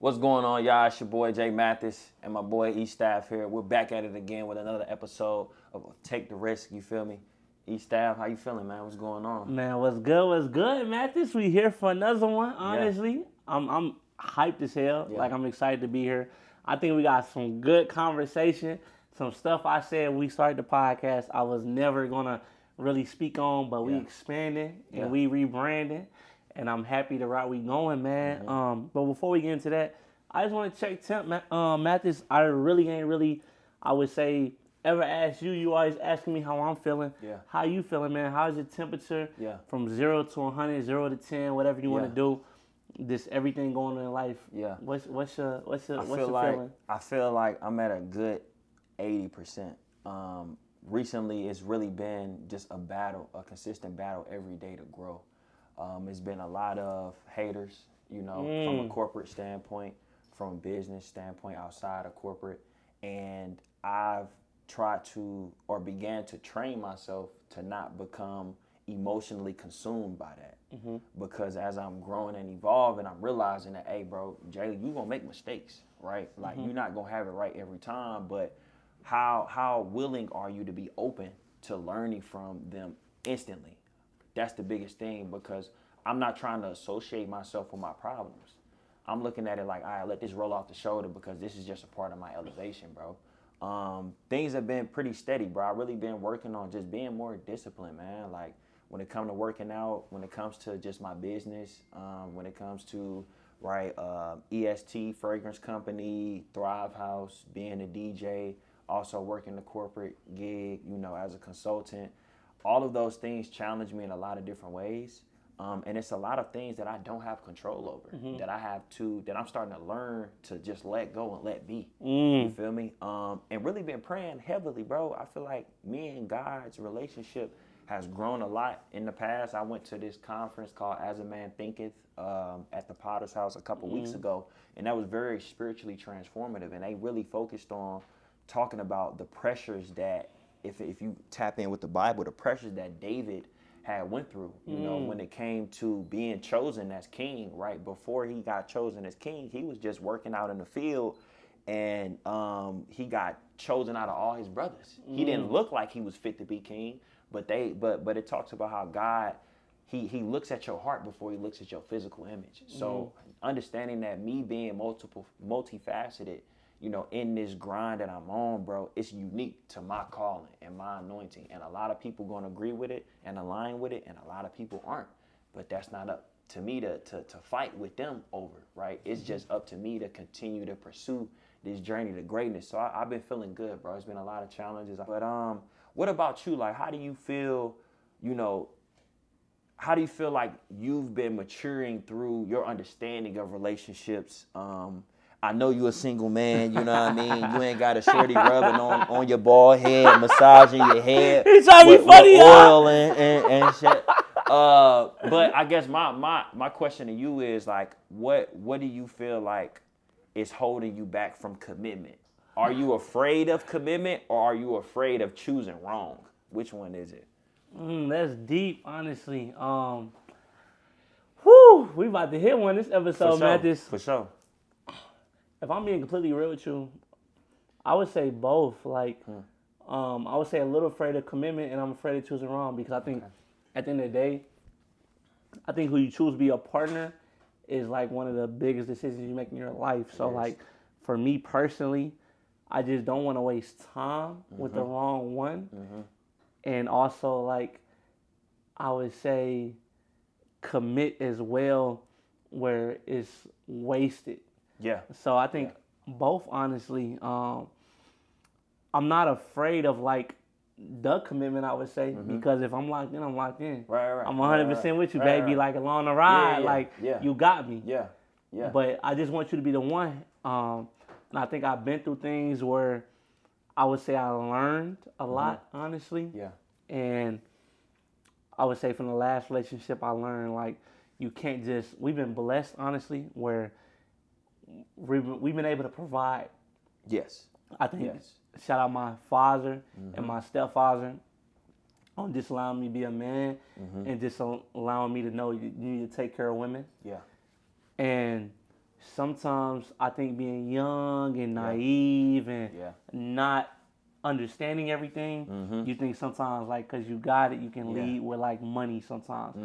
What's going on, y'all? It's your boy Jay Mathis and my boy E Staff here. We're back at it again with another episode of Take the Risk. You feel me? E Staff, how you feeling, man? What's going on? Man, what's good, Mathis? We here for another one, honestly. I'm hyped as hell. Yeah. Like, I'm excited to be here. I think we got some good conversation. Some stuff I said when we started the podcast I was never going to really speak on, but we expanding and we rebranding. And I'm happy the route we going, man. But before we get into that, I just want to check temp, Mathis. I really ain't I would say, ever asked you. You always asking me how I'm feeling. Yeah. How you feeling, man? How's your temperature? Yeah. From 0 to 100, 0 to 10, whatever you want to do. This everything going on in life. Yeah. What's your feeling? I feel like I'm at a good 80%. Recently, it's really been just a consistent battle every day to grow. It's been a lot of haters, from a corporate standpoint, from a business standpoint, outside of corporate. And I've tried to, or began to train myself to not become emotionally consumed by that. Because as I'm growing and evolving, I'm realizing that, hey, bro, Jay, you gonna make mistakes, right? Like, you're not gonna have it right every time, but how willing are you to be open to learning from them instantly? That's the biggest thing, because I'm not trying to associate myself with my problems. I'm looking at it like, all right, let this roll off the shoulder, because this is just a part of my elevation, bro. Things have been pretty steady, bro. I've really been working on just being more disciplined, man. Like, when it comes to working out, when it comes to just my business, when it comes to, EST, Fragrance Company, Thrive House, being a DJ, also working the corporate gig, as a consultant. All of those things challenge me in a lot of different ways. And it's a lot of things that I don't have control over, that I'm starting to learn to just let go and let be. You feel me? And really been praying heavily, bro. I feel like me and God's relationship has grown a lot in the past. I went to this conference called As a Man Thinketh at the Potter's House a couple weeks ago, and that was very spiritually transformative. And they really focused on talking about the pressures that, if you tap in with the Bible, the pressures that David had went through, when it came to being chosen as king, right? Before he got chosen as king, he was just working out in the field, and he got chosen out of all his brothers. He didn't look like he was fit to be king, but it talks about how God, he looks at your heart before he looks at your physical image. So understanding that me being multifaceted, in this grind that I'm on, bro, it's unique to my calling and my anointing. And a lot of people going to agree with it and align with it, and a lot of people aren't. But that's not up to me to fight with them over, right? It's just up to me to continue to pursue this journey to greatness. So I've been feeling good, bro. It's been a lot of challenges. But what about you? Like, how do you feel, how do you feel like you've been maturing through your understanding of relationships? I know you're a single man, you know what I mean? You ain't got a shorty rubbing on your bald head, massaging your head He's trying to be funny, with oil and shit. But I guess my question to you is, like, what do you feel like is holding you back from commitment? Are you afraid of commitment, or are you afraid of choosing wrong? Which one is it? That's deep, honestly. We about to hit one this episode, Mathis. For sure. If I'm being completely real with you, I would say both. Like, I would say a little afraid of commitment, and I'm afraid of choosing wrong, because I think at the end of the day, I think who you choose to be a partner is like one of the biggest decisions you make in your life. So like, for me personally, I just don't want to waste time with the wrong one. And also, like, I would say commit as well where it's wasted. Yeah. So I think both, honestly. I'm not afraid of, like, the commitment, I would say, because if I'm locked in, I'm locked in. Right. I'm 100% with you, baby. Like, along the ride, you got me. Yeah. But I just want you to be the one. And I think I've been through things where I would say I learned a lot, honestly. Yeah. And I would say from the last relationship, I learned, like, you can't just, we've been blessed, honestly, where we've been able to provide. Yes. I think, shout out my father and my stepfather on just allowing me to be a man and just allowing me to know you need to take care of women. Yeah. And sometimes I think being young and naive and not understanding everything, you think sometimes like because you got it, you can lead with like money sometimes,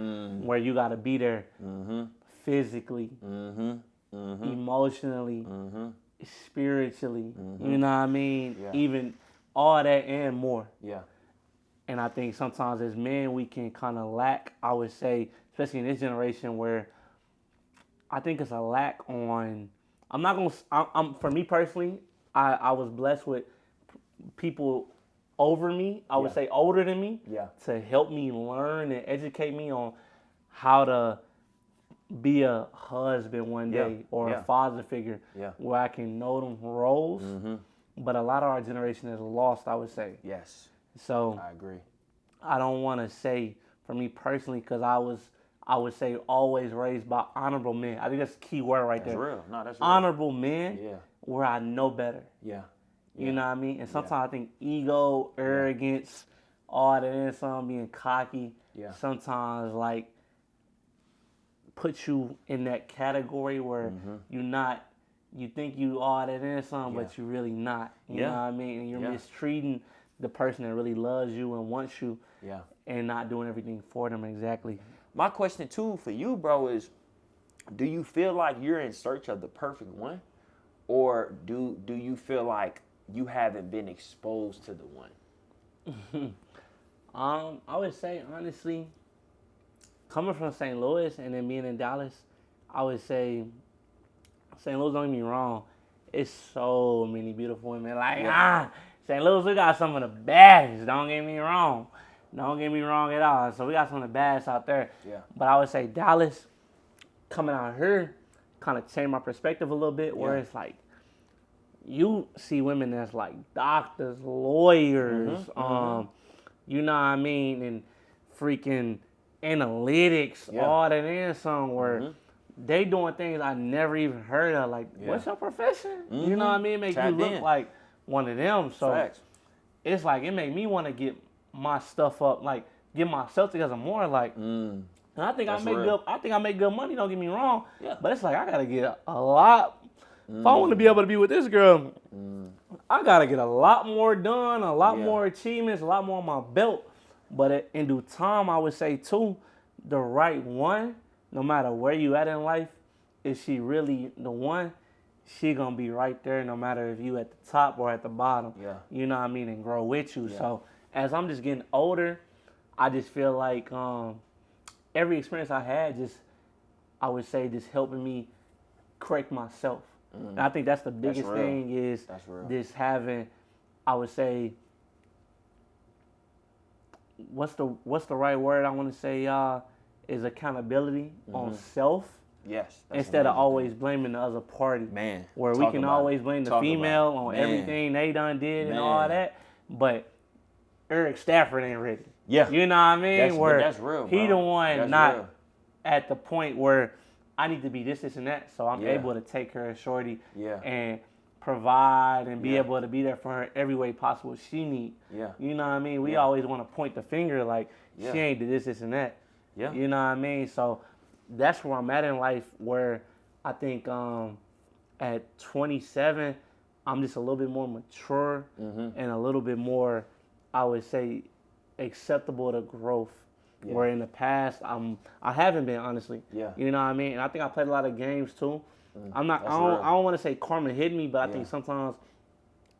where you got to be there physically, emotionally, spiritually. You know what I mean? Even all that and more. Yeah. And I think sometimes as men we can kind of lack. I would say, especially in this generation, where I think it's a lack on. I'm not gonna. I'm for me personally. I was blessed with people over me, I would say older than me, to help me learn and educate me on how to be a husband one day or a father figure where I can know them roles. But a lot of our generation is lost, I would say. Yes. So I agree. I don't want to say for me personally, because I would say always raised by honorable men. I think that's a key word right there. That's real. No, that's real. Honorable men where I know better. Yeah. You know what I mean? And sometimes I think ego, arrogance, all that and some being cocky, sometimes like put you in that category where you think you all that and some, but you're really not. You know what I mean? And you're mistreating the person that really loves you and wants you and not doing everything for them exactly. My question too for you, bro, is do you feel like you're in search of the perfect one? Or do you feel like you haven't been exposed to the one? I would say honestly, coming from St. Louis and then being in Dallas, I would say St. Louis, don't get me wrong, it's so many beautiful women. Like St. Louis, we got some of the baddest. Don't get me wrong. Don't get me wrong at all. So we got some of the baddest out there. Yeah. But I would say Dallas, coming out here, kind of changed my perspective a little bit, where it's like, you see women that's like doctors, lawyers, you know what I mean, and freaking analytics, all that and some, where they doing things I never even heard of. Like, what's your profession? You know what I mean? Make you look like one of them. So it's like, it made me want to get my stuff up, like get myself together more. Like, and I think I make good. I think I make good money. Don't get me wrong. Yeah. But it's like I gotta get a lot. If I want to be able to be with this girl, I gotta get a lot more done, a lot more achievements, a lot more on my belt. But in due time, I would say too, the right one, no matter where you at in life, is she really the one? She gonna be right there, no matter if you at the top or at the bottom. Yeah. You know what I mean, and grow with you. Yeah. So as I'm just getting older, I just feel like every experience I had, I would say, just helping me correct myself. And I think that's the biggest thing is this having, I would say, what's the right word I want to say, y'all, is accountability on self. Yes. Instead of always blaming the other party. Man. Where we can always blame the female on everything they done did and all that. But Eric Stafford ain't ready. Yeah. You know what I mean? That's real, bro. He the one not at the point where I need to be this, and that. So I'm able to take care of Shorty and provide and be able to be there for her every way possible she need. Yeah. You know what I mean? We always want to point the finger like she ain't did this, and that. Yeah. You know what I mean? So that's where I'm at in life, where I think at 27, I'm just a little bit more mature and a little bit more, I would say, acceptable to growth. Yeah. Where in the past I haven't been, honestly. Yeah. You know what I mean? And I think I played a lot of games too. I don't want to say karma hit me, but I think sometimes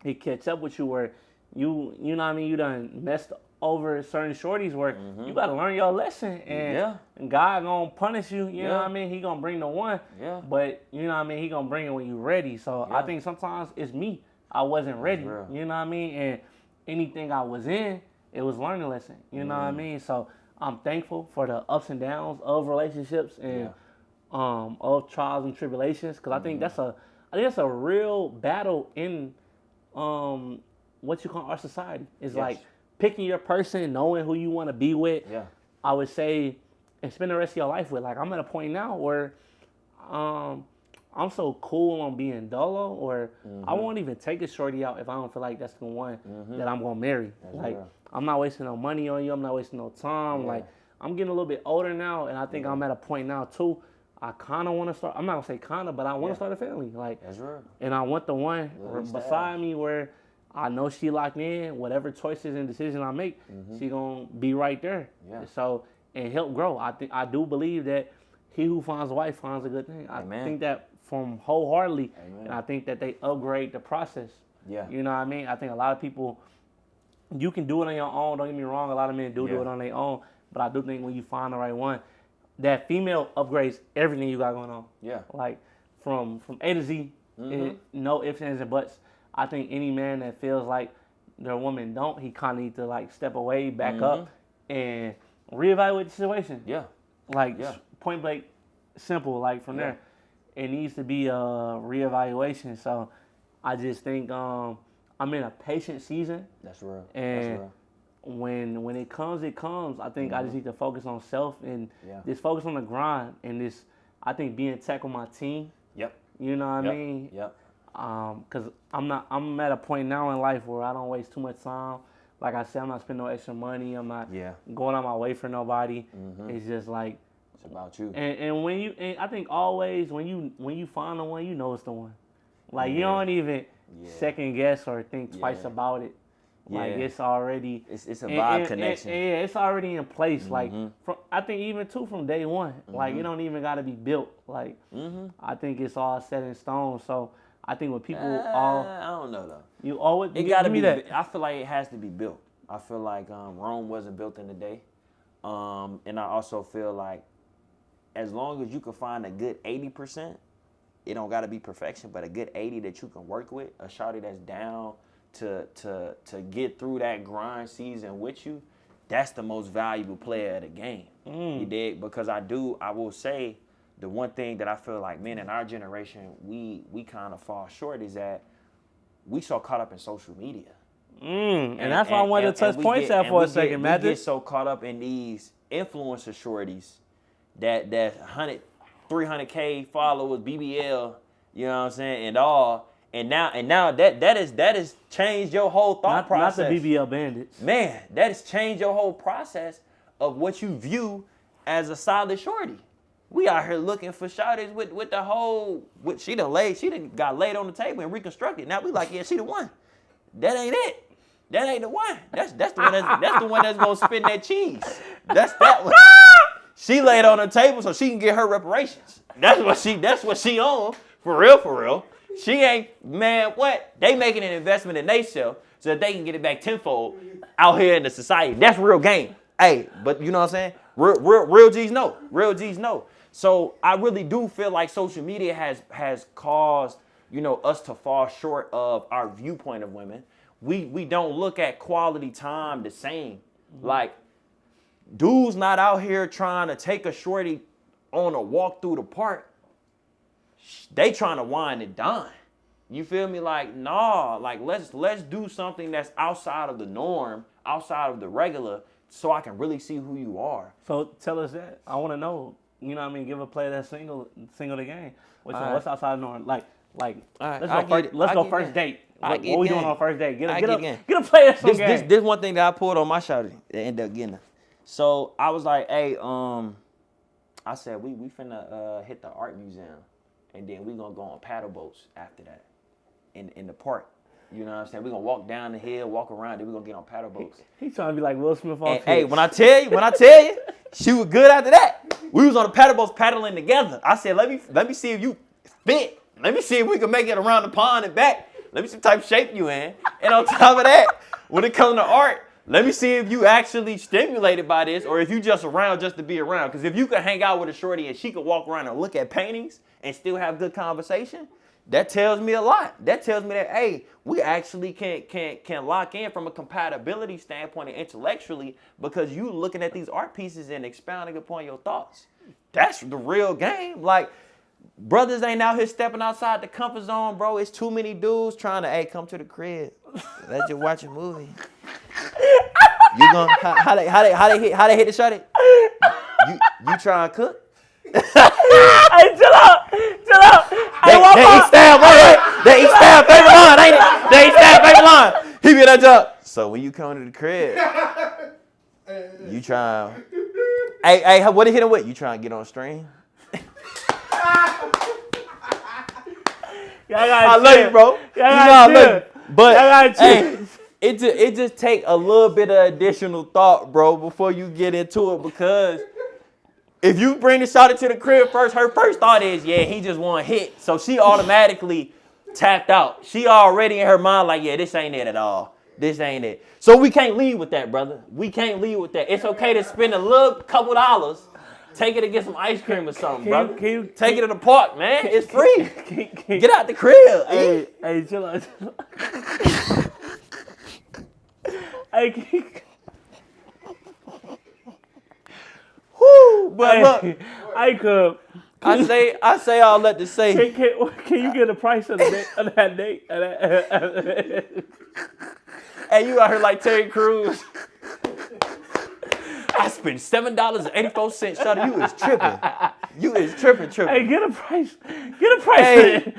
it catch up with you where you know what I mean, you done messed over certain shorties where you gotta learn your lesson, and God gonna punish you, you know what I mean? He gonna bring the one. Yeah. But you know what I mean, he gonna bring it when you ready. So I think sometimes it's me. I wasn't ready. You know what I mean? And anything I was in, it was learning lesson. You know what I mean? So I'm thankful for the ups and downs of relationships and of trials and tribulations, because I think that's a real battle in what you call our society. It's like picking your person, knowing who you want to be with. Yeah. I would say, and spend the rest of your life with. Like, I'm at a point now where I'm so cool on being dolo, or I won't even take a shorty out if I don't feel like that's the one that I'm gonna marry. That's like real. I'm not wasting no money on you. I'm not wasting no time. Yeah. Like, I'm getting a little bit older now, and I think I'm at a point now too I kind of want to start. I'm not gonna say kind of, but I want to start a family. Like, That's real. and I want the one beside me where I know she locked in. Whatever choices and decisions I make, she gonna be right there. Yeah. So and help grow. I do believe that he who finds a wife finds a good thing. I think that from wholeheartedly, and I think that they upgrade the process. Yeah. You know what I mean? I think a lot of people, you can do it on your own. Don't get me wrong. A lot of men do it on their own. But I do think when you find the right one, that female upgrades everything you got going on. Yeah. Like from A to Z, no ifs, ands, and buts. I think any man that feels like their woman don't, he kind of need to like step away, back up, and reevaluate the situation. Yeah. Like point blank, simple. Like from there, it needs to be a reevaluation. So I just think I'm in a patient season. That's real. And That's real. When it comes, it comes. I think I just need to focus on self and just focus on the grind and this. I think being tech with my team. Yep. You know what I mean? Yep. Cause I'm at a point now in life where I don't waste too much time. Like I said, I'm not spending no extra money. I'm not going on my way for nobody. It's just like it's about you. And when you, and I think always when you find the one, you know it's the one. Like you don't even second guess or think twice about it. Like it's already it's a vibe connection. It's already in place. Like from I think even too from day one. Like it don't even gotta be built. Like I think it's all set in stone. So I think when people I don't know though. You always it gotta be that. I feel like it has to be built. I feel like Rome wasn't built in a day. And I also feel like as long as you can find a good 80%, it don't gotta be perfection, but a good 80 that you can work with, a shawty that's down to get through that grind season with you, that's the most valuable player of the game. You dig? Because I will say the one thing that I feel like men in our generation, we kind of fall short is that we so caught up in social media. And that's why I wanted to touch points out for a second, Mathis. We get so caught up in these influencer shorties that 300K followers, BBL, you know what I'm saying, and all. And now that has changed your whole thought process. Not the BBL bandits. Man, that has changed your whole process of what you view as a solid shorty. We out here looking for shorties with the whole, she done got laid on the table and reconstructed. Now we like, yeah, she the one. That ain't it. That ain't the one. That's the one that's gonna spin that cheese. That's that one. She laid on the table so she can get her reparations. That's what she on. For real. She ain't, man, what? They making an investment in themselves so that they can get it back tenfold out here in the society. That's real game. Hey, but you know what I'm saying? Real G's know. Real G's know. So I really do feel like social media has caused, us to fall short of our viewpoint of women. We don't look at quality time the same. Like, dudes not out here trying to take a shorty on a walk through the park. They trying to wine and dine. You feel me? Like, nah, like let's do something that's outside of the norm, outside of the regular, so I can really see who you are. So tell us that. I want to know. You know what I mean? Give a player that single the game. What's outside the norm? Like let's go first date. What we doing on first date? Get a player some game. This one thing that I pulled on my shawty that ended up getting her. So I was like, hey, I said we finna hit the art museum. And then we gonna go on paddle boats after that in the park. You know what I'm saying? We gonna walk down the hill, walk around, then we gonna get on paddle boats. He trying to be like Will Smith off. Hey, when I tell you, she was good after that. We was on the paddle boats paddling together. I said, let me see if you fit. Let me see if we can make it around the pond and back. Let me see what type of shape you in. And on top of that, when it comes to art, let me see if you actually stimulated by this or if you just around just to be around. Because if you could hang out with a shorty and she could walk around and look at paintings and still have good conversation, that tells me a lot. That tells me that, hey, we actually can lock in from a compatibility standpoint and intellectually because you looking at these art pieces and expounding upon your thoughts. That's the real game. Like, brothers ain't out here stepping outside the comfort zone, bro. It's too many dudes trying to, hey, come to the crib. Let you watch a movie. You gonna how they hit the shot it? You trying to cook? Hey, chill out. That East Stab, right? That East Stab favorite line, ain't it? That East Stab favorite line. He be that job. So when you come to the crib, you trying? Hey, what he hit him with? You trying to get on stream? I love you, bro. You know I love you. But hey, it just take a little bit of additional thought, bro, before you get into it. Because if you bring the shawty to the crib first, her first thought is, yeah, he just want hit. So she automatically tapped out. She already in her mind like, yeah, this ain't it at all. This ain't it. So we can't leave with that, brother. We can't leave with that. It's okay to spend a little couple dollars. Take it to get some ice cream or something, brother. Take it to the park, man. It's free. Get out the crib. Hey, chill out. Hey, whoo, but look, I say all that to say. Can you get a price of that date? Hey, you out here like Terry Crews. I spent $7.84. Shawty, you is tripping. You is tripping. Hey, get a price. Hey. Get a price. Hey.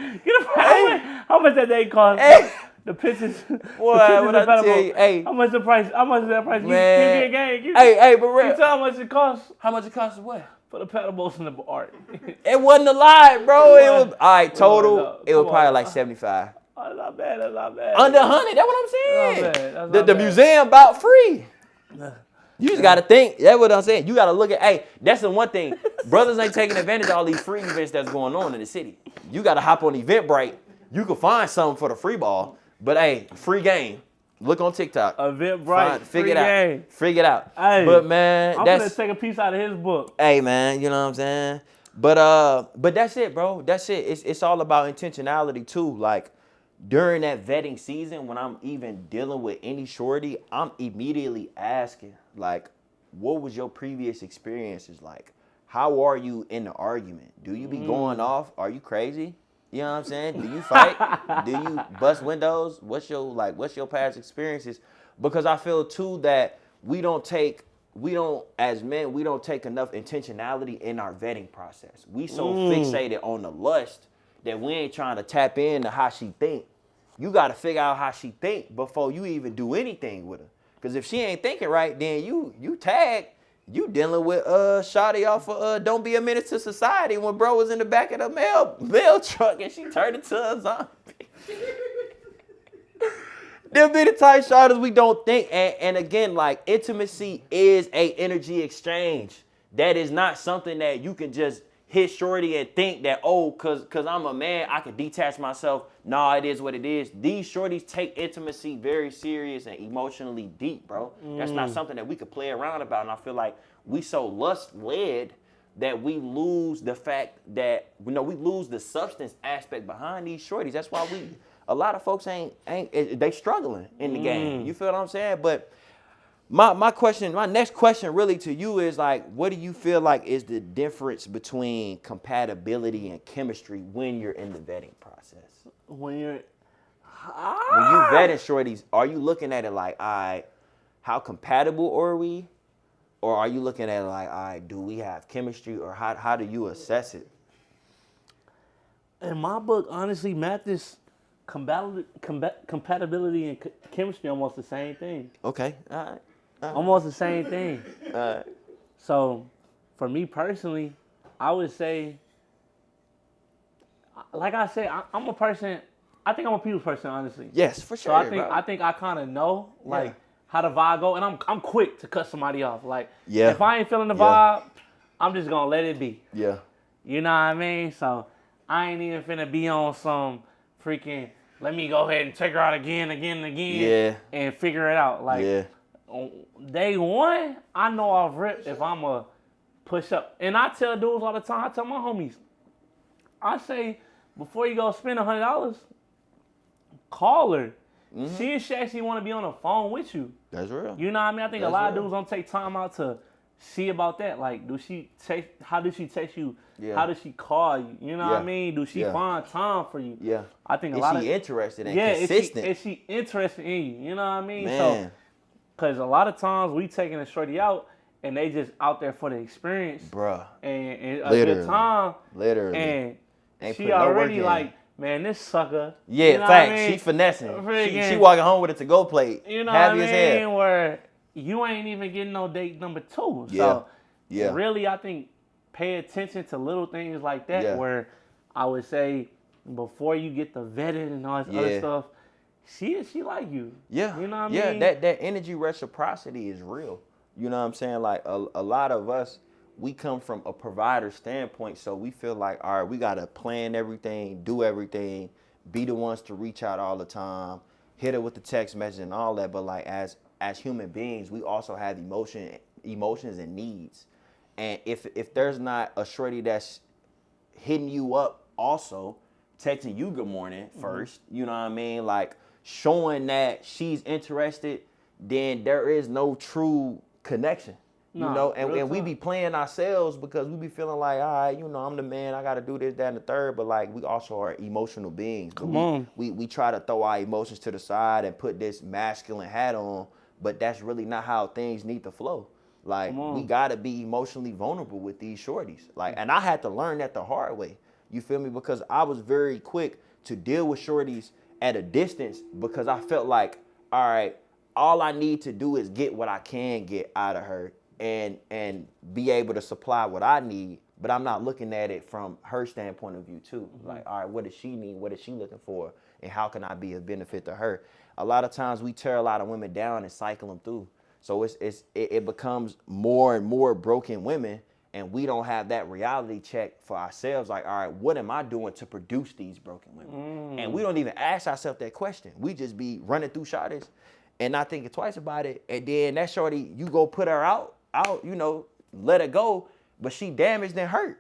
How much that day cost? Hey. The pictures. What I tell you? Hey. How much the price? How much is that price? Man. Give me a game. Hey, but real. You tell how much it costs. How much it costs what? For the paddle boats and the art. It wasn't a lie, bro. It was all right. Total, it was probably like 75. Oh, that's not bad. Under 100. That's what I'm saying. That's not the bad. museum about free. You just gotta think. That's what I'm saying. You gotta look at. Hey, that's the one thing. Brothers ain't taking advantage of all these free events that's going on in the city. You gotta hop on Eventbrite. You can find something for the free ball, but hey, free game. Look on TikTok. Eventbrite. Figure it out. Figure it out. Hey, but man, I'm gonna take a piece out of his book. Hey man, you know what I'm saying? But that's it, bro. That's it. It's all about intentionality too. Like during that vetting season, when I'm even dealing with any shorty, I'm immediately asking, like, what was your previous experiences like? How are you in the argument? Do you be going off? Are you crazy? You know what I'm saying? Do you fight? Do you bust windows? What's your past experiences? Because I feel too that as men, we don't take enough intentionality in our vetting process. We so fixated on the lust that we ain't trying to tap into how she think. You got to figure out how she think before you even do anything with her. Because if she ain't thinking right, then you tag. You dealing with shawty off of Don't Be a Menace to Society when bro was in the back of the mail truck and she turned into a zombie. Them be the type shawties we don't think. And again, like, intimacy is a energy exchange. That is not something that you can just hit shorty and think that, oh, cause I'm a man, I can detach myself. Nah, it is what it is. These shorties take intimacy very serious and emotionally deep, bro. That's not something that we could play around about. And I feel like we so lust-led that we lose the fact that, we lose the substance aspect behind these shorties. That's why a lot of folks they struggling in the game. You feel what I'm saying? But my next question really to you is like, what do you feel like is the difference between compatibility and chemistry when you're in the vetting process? When you vetting shorties, are you looking at it like, all right, how compatible are we? Or are you looking at it like, all right, do we have chemistry? Or how do you assess it? In my book, honestly, Mathis, compatibility and chemistry are almost the same thing. Okay, all right. Almost the same thing. So, for me personally, I would say, like I said, I'm a person. I think I'm a people's person, honestly. Yes, for sure. So I think I kind of know how the vibe go, and I'm quick to cut somebody off. Like, if I ain't feeling the vibe, I'm just gonna let it be. Yeah. You know what I mean? So I ain't even finna be on some freaking. Let me go ahead and take her out again, and figure it out. Like, on day one, I know I've ripped if I'm a push up. And I tell dudes all the time, I tell my homies, I say, before you go spend $100, call her. See if she actually want to be on the phone with you. That's real. You know what I mean? I think a lot of dudes don't take time out to see about that. Like, how does she text you? Yeah. How does she call you? You know what I mean? Do she find time for you? Yeah. I think is she interested and consistent? Is she interested in you? You know what I mean? Man. So, because a lot of times we taking a shorty out and they just out there for the experience. Bruh. And a good time. Literally. And she already like, man, this sucker. Yeah, you know fact. I mean? She finessing. She walking home with a to-go plate. You know Happy what I as mean? hell. Where you ain't even getting no date number 2. Yeah. So really, I think pay attention to little things like that. Yeah. Where I would say before you get the vetted and all this other stuff, she like you. Yeah. You know what I Yeah, mean? that energy reciprocity is real. You know what I'm saying? Like a lot of us, we come from a provider standpoint, so we feel like, all right, we gotta plan everything, do everything, be the ones to reach out all the time, hit her with the text message and all that. But like as human beings, we also have emotions and needs. And if there's not a shorty that's hitting you up also, texting you good morning first, you know what I mean? Like showing that she's interested, then there is no true connection. You know, and we be playing ourselves because we be feeling like, all right, you know, I'm the man, I gotta do this, that, and the third, but like we also are emotional beings. We try to throw our emotions to the side and put this masculine hat on, but that's really not how things need to flow. Like we gotta be emotionally vulnerable with these shorties. Like, and I had to learn that the hard way. You feel me? Because I was very quick to deal with shorties at a distance because I felt like, all right, all I need to do is get what I can get out of her and be able to supply what I need. But I'm not looking at it from her standpoint of view too. Like, all right, what does she need? What is she looking for? And how can I be of benefit to her? A lot of times we tear a lot of women down and cycle them through. So it becomes more and more broken women, and we don't have that reality check for ourselves. Like, all right, what am I doing to produce these broken women? And we don't even ask ourselves that question. We just be running through shorties and not thinking twice about it. And then that shorty, you go put her out, you know, let her go, but she damaged and hurt.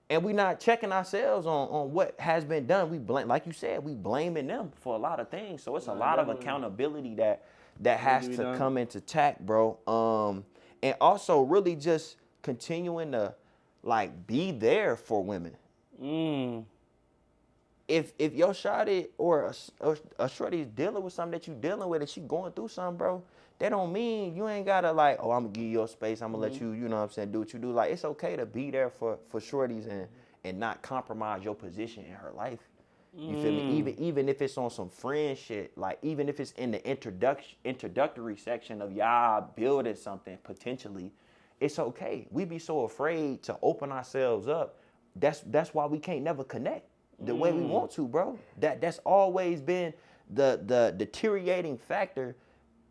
And we not checking ourselves on what has been done. We blame, like you said, we blaming them for a lot of things. So it's a lot of accountability that has to come into tact, bro. And also really just continuing to like be there for women. If your shawty or a shorty is dealing with something that you dealing with and she going through something, bro, that don't mean you ain't gotta like, oh, I'm gonna give you your space, I'm gonna let you, you know what I'm saying, do what you do. Like, it's okay to be there for shorties and not compromise your position in her life. You feel me? Even if it's on some friend shit, like even if it's in the introductory section of y'all building something potentially, it's okay. We be so afraid to open ourselves up. That's why we can't never connect the way we want to, bro. That's always been the deteriorating factor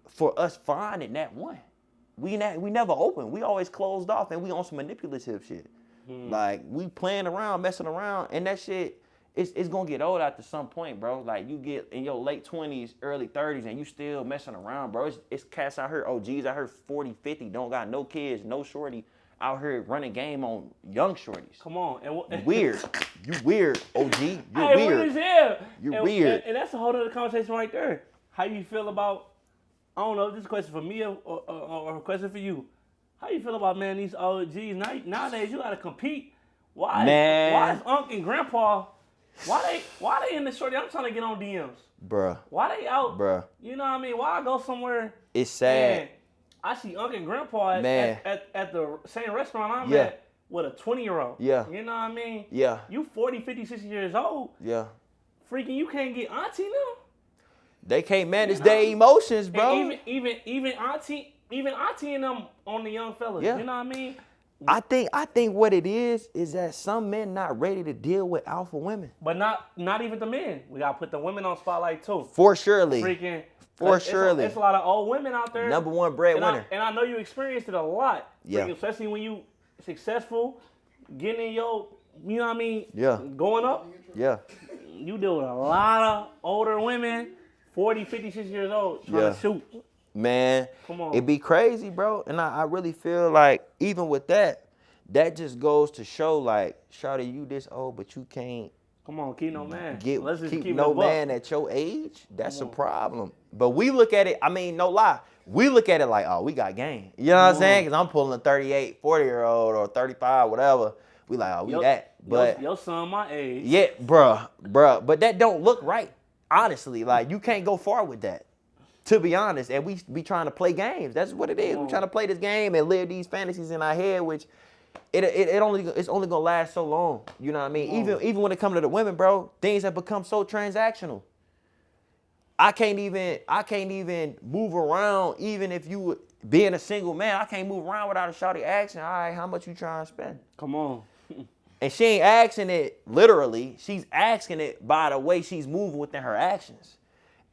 for us finding that one. We never open. We always closed off and we on some manipulative shit. Like we playing around, messing around, and that shit, it's gonna get old after some point, bro. Like you get in your late 20s, early 30s, and you still messing around, bro. It's cats out here, OGs out here 40, 50, don't got no kids, no shorty, out here running game on young shorties. Come on. And weird. You weird, OG. You're weird. You're weird. And that's a whole other conversation right there. How you feel about, I don't know, this is a question for me or a question for you. How you feel about, man, these OGs? Nowadays, you got to compete. Why is Unc and Grandpa, why they in the shorty? I'm trying to get on DMs. Bruh. Why they out? Bruh. You know what I mean? Why I go somewhere? It's sad. And I see Unc and Grandpa at the same restaurant I'm at with a 20-year-old. Yeah. You know what I mean? Yeah. You 40, 50, 60 years old. Yeah. Freaking, you can't get auntie now. They can't manage their emotions, bro. And even auntie and them on the young fellas. Yeah. You know what I mean? I think what it is that some men not ready to deal with alpha women. But not even the men. We gotta put the women on spotlight too. For surely. Freaking. For surely. There's a lot of old women out there. Number one breadwinner. And I know you experienced it a lot. Yeah. Freaking, especially when you successful, getting in your, you know what I mean? Yeah. Going up. Yeah. You deal with a lot of older women, 40, 50, 60 years old, trying to shoot. Man, come on. It'd be crazy, bro. And I really feel like even with that just goes to show like, shawty, you this old, but you can't. Come on, keep no man. Keep no man at your age. That's a problem. But we look at it, I mean, no lie. We look at it like, oh, we got game. You know what I'm saying? Because I'm pulling a 38, 40-year-old or 35, whatever. We like, oh, we that. But your son my age. Yeah, bruh. But that don't look right. Honestly, like you can't go far with that. To be honest, and we be trying to play games. That's what it is. We trying to play this game and live these fantasies in our head, which it's only gonna last so long. You know what I mean? Even when it comes to the women, bro, things have become so transactional. I can't even move around, even if you being a single man, I can't move around without a shawty asking, all right, how much you trying to spend? Come on. And she ain't asking it literally. She's asking it by the way she's moving within her actions.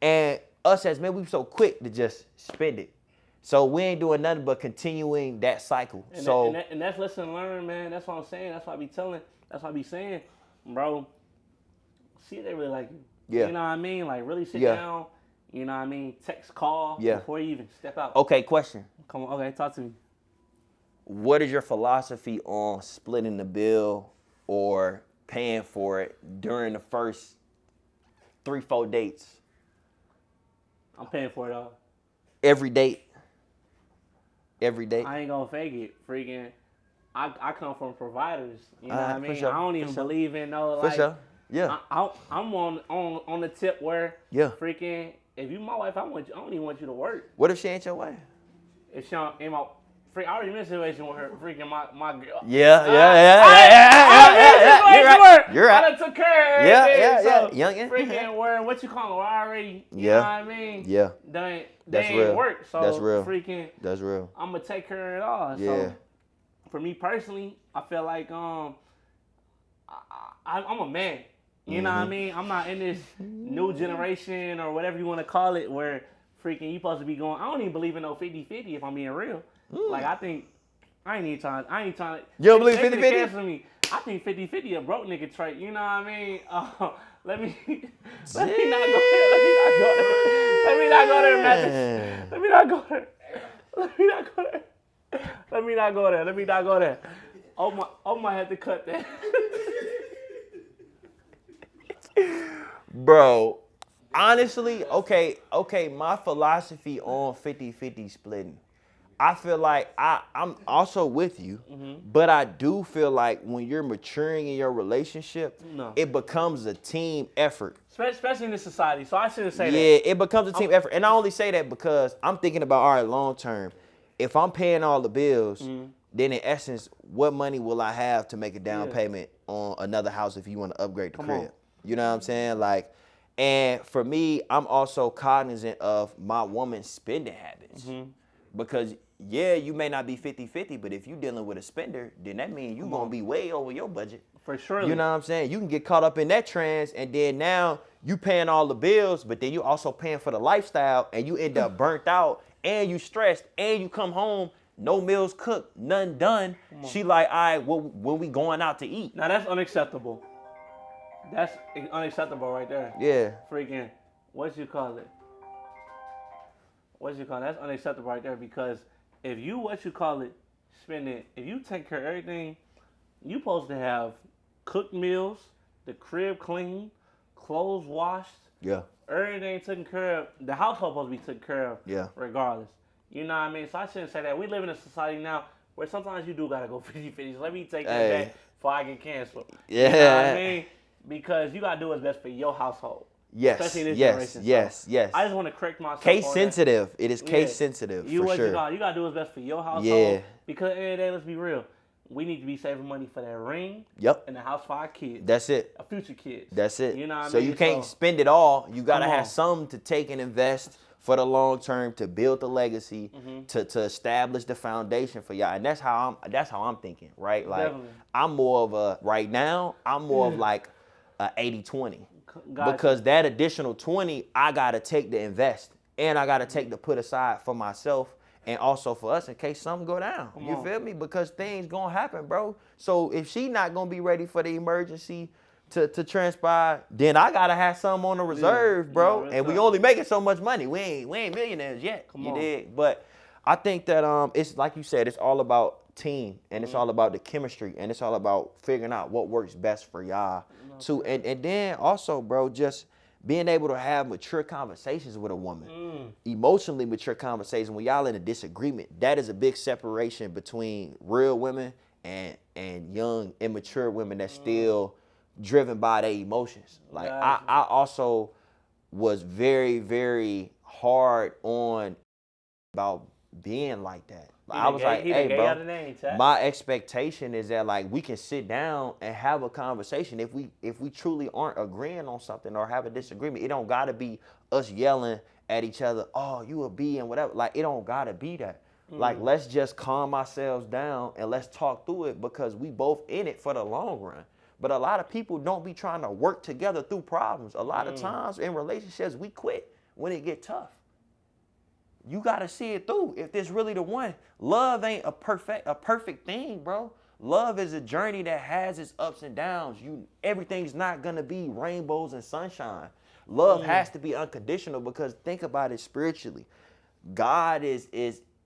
And us as men, we so quick to just spend it. So we ain't doing nothing but continuing that cycle. And that's lesson learned, man. That's what I'm saying. That's what I be saying, bro. See if they really like you. Yeah. You know what I mean? Like really sit down. You know what I mean? Text, call before you even step out. Okay, question. Come on. Okay, talk to me. What is your philosophy on splitting the bill or paying for it during the first 3-4 dates? I'm paying for it all. Every date? Every date? I ain't gonna fake it. Freaking, I come from providers. You know what I mean? Sure. I don't even believe in no like. For sure. Yeah. I'm on the tip where Yeah. freaking, if you my wife, I don't even want you to work. What if she ain't your wife? If she ain't my freak, I already been in a situation with her freaking my girl. Yeah. You're right. I done took care of everything. So Youngin. freaking where what you call it? I already. You know what I mean? Yeah. They That's ain't real. work. So That's real. freaking. That's real. I'm gonna take care of it all. Yeah. So for me personally, I feel like I'm a man. You know what I mean? I'm not in this new generation or whatever you want to call it where freaking you supposed to be going. I don't even believe in no 50-50 if I'm being real. Like I think I ain't trying to. You don't believe they 50-50? cancel me. I think 50-50 a broke nigga trait. You know what I mean? Let me not go there. Let me not go there, Mathis. Let me not go there. Oma had to cut that. Bro, honestly, okay, my philosophy on 50-50 splitting. I feel like I'm also with you, but I do feel like when you're maturing in your relationship, it becomes a team effort. Especially in this society, so I shouldn't say that. Yeah, it becomes a team effort. And I only say that because I'm thinking about, all right, long term. If I'm paying all the bills, then in essence, what money will I have to make a down payment on another house if you want to upgrade the crib? You know what I'm saying? Like, and for me, I'm also cognizant of my woman's spending habits. Because, yeah, you may not be 50-50, but if you're dealing with a spender, then that means you're going to be way over your budget. For sure. You know what I'm saying? You can get caught up in that trance, and then now you paying all the bills, but then you also paying for the lifestyle, and you end up burnt out, and you stressed, and you come home, no meals cooked, nothing done. She like, all right, when we going out to eat? Now, that's unacceptable. That's unacceptable right there. Yeah. Freaking, what you call it? That's unacceptable right there because if you, if you take care of everything, you supposed to have cooked meals, the crib clean, clothes washed. Yeah. Everything taken care of. The household supposed to be taken care of. Yeah. Regardless. You know what I mean? So I shouldn't say that. We live in a society now where sometimes you do got to go 50-50. So let me take that back before I get canceled. Yeah. You know what I mean? Because you got to do what's best for your household. Yes, especially in this yes, generation. yes. I just want to correct myself. Case sensitive. It is case sensitive, for sure. You got to do what's best for your household. Yeah. Because at the end of the day, let's be real. We need to be saving money for that ring. Yep. And the house for our kids. That's it. Our future kids. That's it. You know what I mean? So you can't spend it all. You got to have on. some to take and invest for the long term to build the legacy, to establish the foundation for y'all. And that's how I'm thinking, right? Like Definitely. I'm more of a right now, I'm more of like a 80-20. Gotcha. Because that additional 20, I gotta take to invest. And I gotta take to put aside for myself and also for us in case something go down. You feel me? Because things gonna happen, bro. So if she not gonna be ready for the emergency to transpire, then I gotta have some on the reserve, bro. And we only making so much money. We ain't millionaires yet. You dig? But I think that it's like you said, it's all about team and it's all about the chemistry and it's all about figuring out what works best for y'all too. And then also, bro, just being able to have mature conversations with a woman, emotionally mature conversations when y'all in a disagreement. That is a big separation between real women and young, immature women that's still driven by their emotions. Like I also was very, very hard on about being like that. I was like, hey, bro, my expectation is that like we can sit down and have a conversation. If we truly aren't agreeing on something or have a disagreement, it don't gotta be us yelling at each other, oh, you a B and whatever. Like it don't gotta be that. Like, let's just calm ourselves down and let's talk through it because we both in it for the long run. But a lot of people don't be trying to work together through problems. A lot of times in relationships, we quit when it get tough. You got to see it through if this really the one. Love ain't a perfect thing, bro. Love is a journey that has its ups and downs. Everything's not going to be rainbows and sunshine. Love has to be unconditional because think about it spiritually. God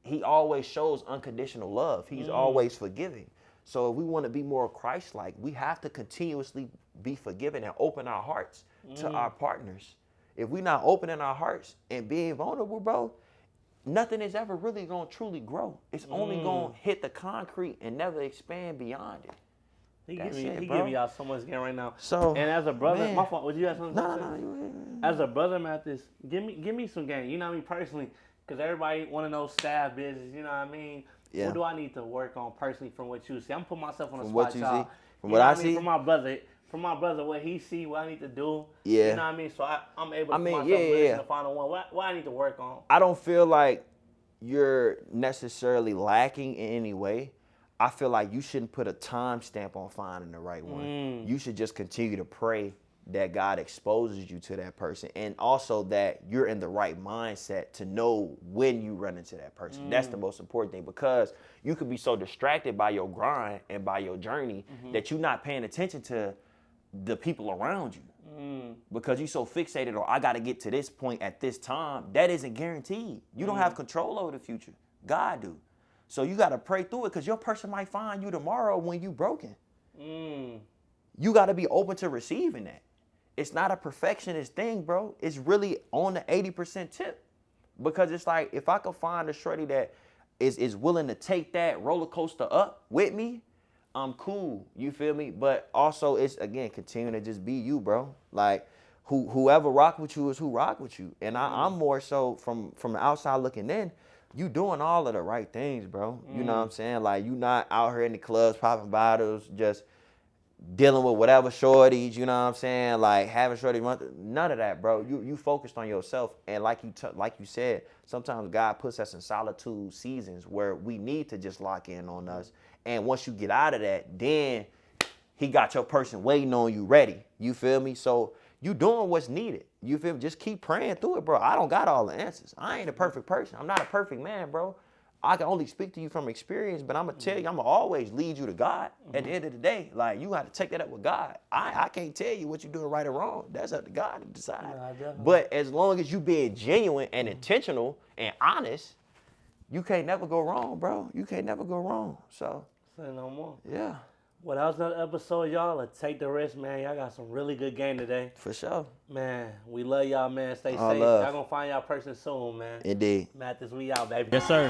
he always shows unconditional love. He's always forgiving. So if we want to be more Christ-like, we have to continuously be forgiving and open our hearts to our partners. If we're not opening our hearts and being vulnerable, bro, nothing is ever really going to truly grow. It's only going to hit the concrete and never expand beyond it. He giving y'all so much game right now. So, and as a brother, man. my fault. Would you have something to say? No. As a brother, Mathis, give me some game. You know what I mean, personally, because everybody want to know staff business. You know what I mean. Yeah. What do I need to work on personally from what you see? I'm putting myself on the spot, what you y'all. see, from what I see, from my brother, what he see, what I need to do. Yeah. You know what I mean. So I'm able to put myself in the final one. What I need to work on. I don't feel like you're necessarily lacking in any way. I feel like you shouldn't put a time stamp on finding the right one. You should just continue to pray that God exposes you to that person and also that you're in the right mindset to know when you run into that person. That's the most important thing because you could be so distracted by your grind and by your journey that you're not paying attention to the people around you because you're so fixated on I got to get to this point at this time. That isn't guaranteed. You don't have control over the future. God do. So you got to pray through it because your person might find you tomorrow when you broken. You got to be open to receiving that. It's not a perfectionist thing, bro. It's really on the 80% tip because it's like if I could find a shorty that is willing to take that roller coaster up with me, I'm cool. You feel me? But also it's, again, continuing to just be you, bro. Like whoever rock with you is who rock with you. And I'm more so from the outside looking in, you doing all of the right things, bro. You know what I'm saying? Like, you not out here in the clubs popping bottles, just dealing with whatever shorties, you know what I'm saying? Like, having shorties, none of that, bro. You focused on yourself. And like you said, sometimes God puts us in solitude seasons where we need to just lock in on us. And once you get out of that, then he got your person waiting on you ready. You feel me? So you doing what's needed. You feel me? Just keep praying through it, bro. I don't got all the answers. I ain't a perfect person. I'm not a perfect man, bro. I can only speak to you from experience, but I'm going to tell you, I'm going to always lead you to God at the end of the day. Like, you got to take that up with God. I can't tell you what you're doing right or wrong. That's up to God to decide. But as long as you being genuine and intentional and honest, you can't never go wrong, bro. You can't never go wrong. So, say no more. Yeah. Well, that was another episode, y'all. Let's take the risk, man. Y'all got some really good game today. For sure. Man, we love y'all, man. Stay safe. Love. Y'all gonna find y'all person soon, man. Indeed. Mathis, we out, baby. Yes, sir.